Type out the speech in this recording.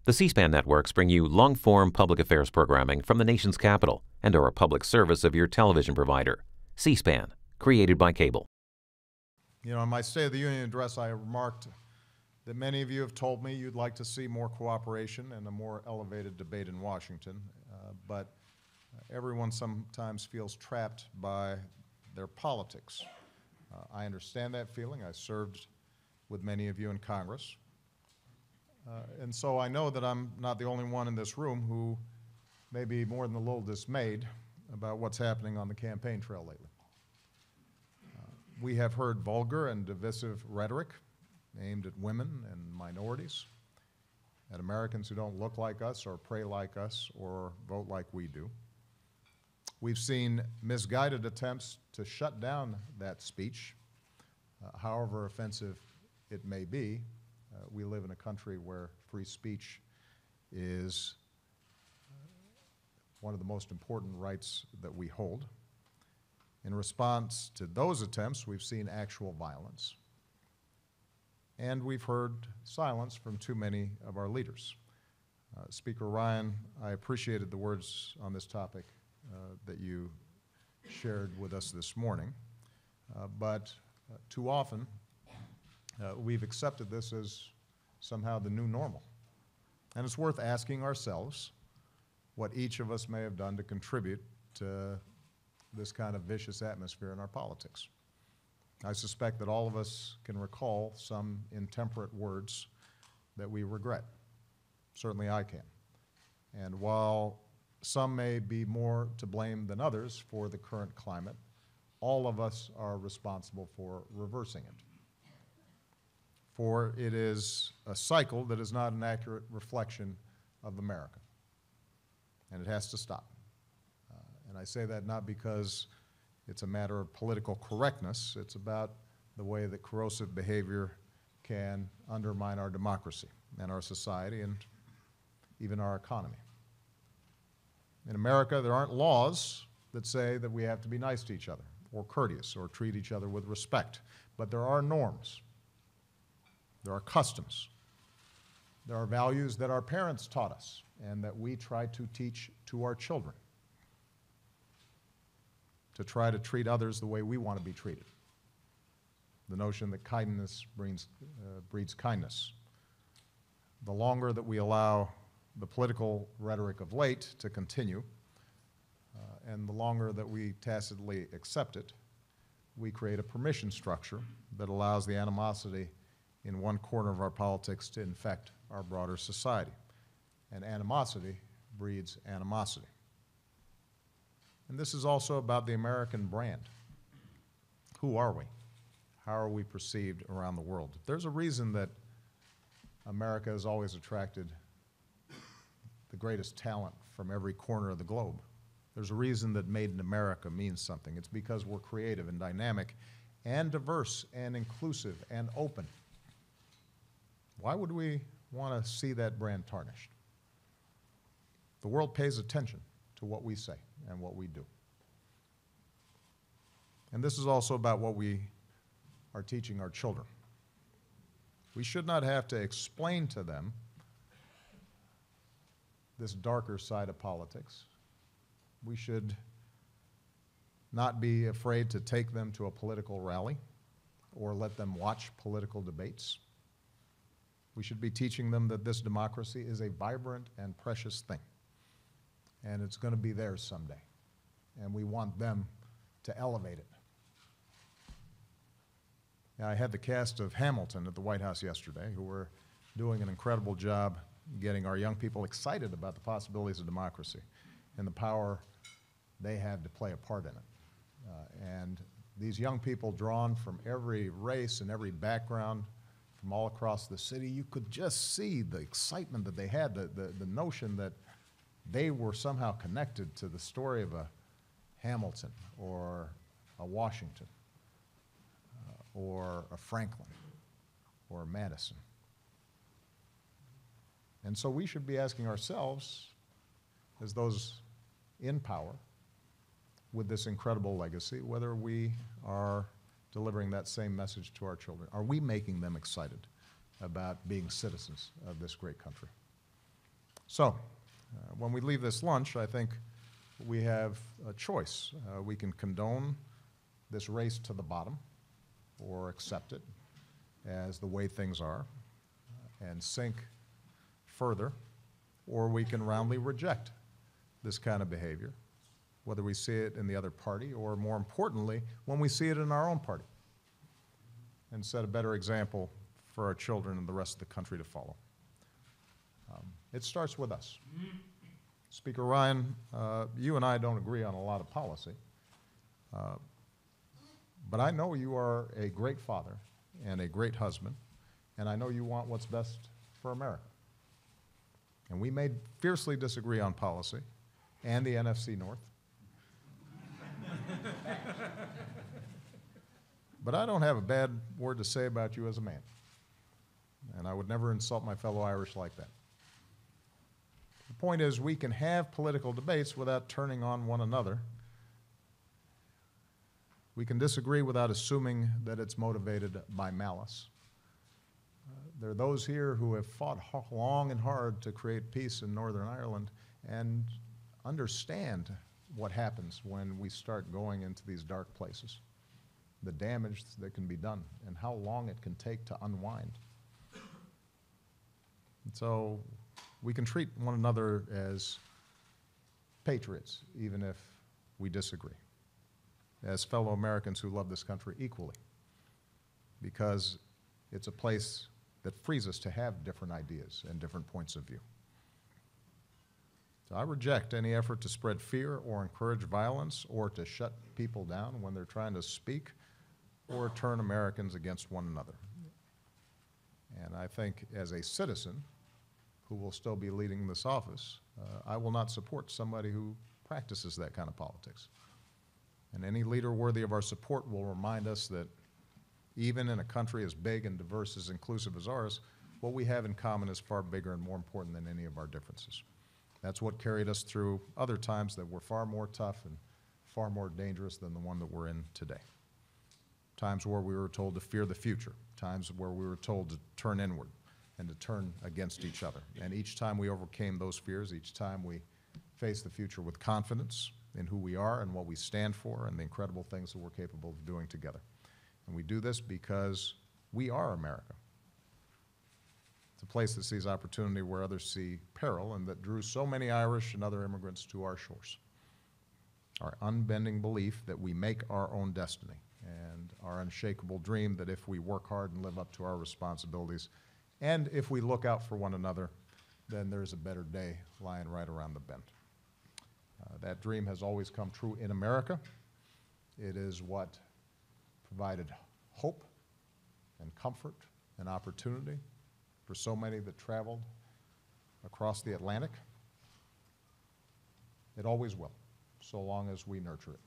The C-SPAN networks bring you long-form public affairs programming from the nation's capital and are a public service of your television provider. C-SPAN, created by cable. You know, in my State of the Union address, I remarked that many of you have told me you'd like to see more cooperation and a more elevated debate in Washington, but everyone sometimes feels trapped by their politics. I understand that feeling. I served with many of you in Congress. And so I know that I'm not the only one in this room who may be more than a little dismayed about what's happening on the campaign trail lately. We have heard vulgar and divisive rhetoric aimed at women and minorities, at Americans who don't look like us or pray like us or vote like we do. We've seen misguided attempts to shut down that speech, however offensive it may be. We live in a country where free speech is one of the most important rights that we hold. In response to those attempts, we've seen actual violence. And we've heard silence from too many of our leaders. Speaker Ryan, I appreciated the words on this topic that you shared with us this morning, but too often we've accepted this as somehow the new normal. And it's worth asking ourselves what each of us may have done to contribute to this kind of vicious atmosphere in our politics. I suspect that all of us can recall some intemperate words that we regret. Certainly I can. And while some may be more to blame than others for the current climate, all of us are responsible for reversing it. For it is a cycle that is not an accurate reflection of America, and it has to stop. And I say that not because it's a matter of political correctness, it's about the way that corrosive behavior can undermine our democracy and our society and even our economy. In America, there aren't laws that say that we have to be nice to each other or courteous or treat each other with respect, but there are norms. There are customs. There are values that our parents taught us and that we try to teach to our children, to try to treat others the way we want to be treated. The notion that kindness breeds kindness. The longer that we allow the political rhetoric of late to continue, and the longer that we tacitly accept it, we create a permission structure that allows the animosity in one corner of our politics to infect our broader society. And animosity breeds animosity. And this is also about the American brand. Who are we? How are we perceived around the world? There's a reason that America has always attracted the greatest talent from every corner of the globe. There's a reason that Made in America means something. It's because we're creative and dynamic and diverse and inclusive and open. Why would we want to see that brand tarnished? The world pays attention to what we say and what we do. And this is also about what we are teaching our children. We should not have to explain to them this darker side of politics. We should not be afraid to take them to a political rally or let them watch political debates. We should be teaching them that this democracy is a vibrant and precious thing, and it's going to be theirs someday, and we want them to elevate it. Now, I had the cast of Hamilton at the White House yesterday, who were doing an incredible job getting our young people excited about the possibilities of democracy and the power they have to play a part in it. And these young people, drawn from every race and every background from all across the city, you could just see the excitement that they had, the notion that they were somehow connected to the story of a Hamilton or a Washington or a Franklin or a Madison. And so we should be asking ourselves, as those in power with this incredible legacy, whether we are delivering that same message to our children. Are we making them excited about being citizens of this great country? So, when we leave this lunch, I think we have a choice. We can condone this race to the bottom or accept it as the way things are and sink further, or we can roundly reject this kind of behavior, whether we see it in the other party or, more importantly, when we see it in our own party, and set a better example for our children and the rest of the country to follow. It starts with us. Speaker Ryan, you and I don't agree on a lot of policy, but I know you are a great father and a great husband, and I know you want what's best for America. And we may fiercely disagree on policy and the NFC North, but I don't have a bad word to say about you as a man, and I would never insult my fellow Irish like that. The point is, we can have political debates without turning on one another. We can disagree without assuming that it's motivated by malice. There are those here who have fought long and hard to create peace in Northern Ireland and understand what happens when we start going into these dark places, the damage that can be done, and how long it can take to unwind. And so we can treat one another as patriots, even if we disagree, as fellow Americans who love this country equally, because it's a place that frees us to have different ideas and different points of view. So I reject any effort to spread fear or encourage violence or to shut people down when they're trying to speak or turn Americans against one another. And I think as a citizen who will still be leading this office, I will not support somebody who practices that kind of politics. And any leader worthy of our support will remind us that even in a country as big and diverse as inclusive as ours, what we have in common is far bigger and more important than any of our differences. That's what carried us through other times that were far more tough and far more dangerous than the one that we're in today. Times where we were told to fear the future, times where we were told to turn inward and to turn against each other. And each time we overcame those fears, each time we faced the future with confidence in who we are and what we stand for and the incredible things that we're capable of doing together. And we do this because we are America. It's a place that sees opportunity where others see peril and that drew so many Irish and other immigrants to our shores. Our unbending belief that we make our own destiny and our unshakable dream that if we work hard and live up to our responsibilities and if we look out for one another, then there's a better day lying right around the bend. That dream has always come true in America. It is what provided hope and comfort and opportunity for so many that traveled across the Atlantic. It always will, so long as we nurture it.